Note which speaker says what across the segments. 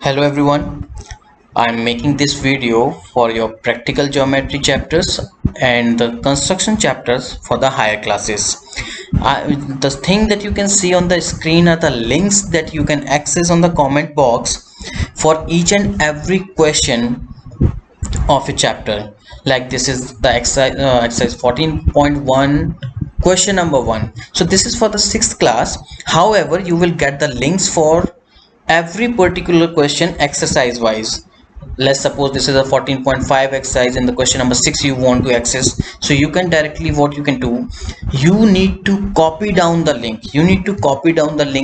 Speaker 1: Hello everyone, I'm making this video for your practical geometry chapters and the construction chapters for the higher classes. The thing that you can see on the screen are the links that you can access on the comment box for each and every question of a chapter. Like this is the exercise 14.1 question number 1. So this is for the 6th class. However, you will get the links for every particular question exercise wise. Let's suppose this is a 14.5 exercise and the question number 6 you want to access, so you can directly, what you can do, you need to copy down the link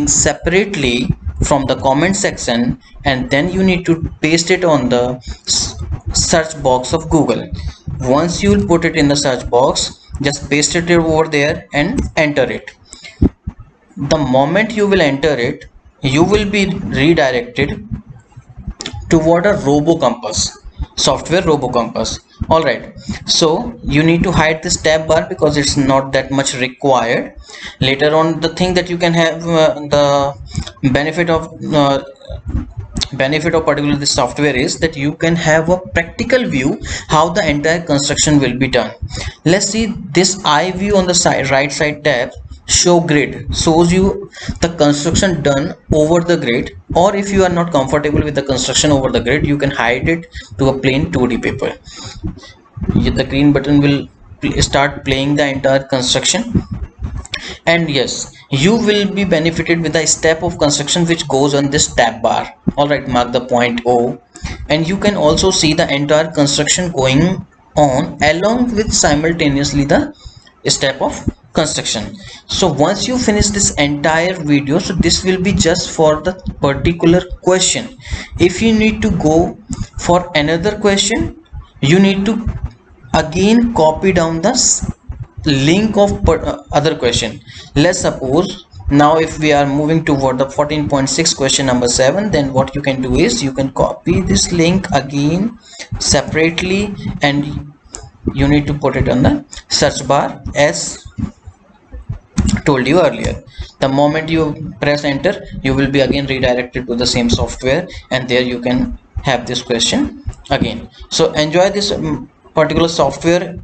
Speaker 1: separately from the comment section, and then you need to paste it on the search box of Google. Once you put it in the search box, just paste it over there and enter it. The moment you will enter it, you will be redirected toward a RoboCompass software. RoboCompass. All right, so you need to hide this tab bar because it's not that much required. Later on, the thing that you can have the benefit of particularly this software is that you can have a practical view how the entire construction will be done. Let's see, this eye view on the side, right side tab, show grid, shows you the construction done over the grid, or if you are not comfortable with the construction over the grid, you can hide it to a plain 2D paper. The green button will start playing the entire construction, and yes, you will be benefited with a step of construction which goes on this tab bar. All right, mark the point O, and you can also see the entire construction going on along with simultaneously the step of construction. So once you finish this entire video, so this will be just for the particular question. If you need to go for another question, you need to again copy down the link of other question. Let's suppose now if we are moving toward the 14.6 question number 7, then what you can do is you can copy this link again separately, and you need to put it on the search bar as told you earlier. The moment you press enter, you will be again redirected to the same software, and there you can have this question again. So enjoy this particular software.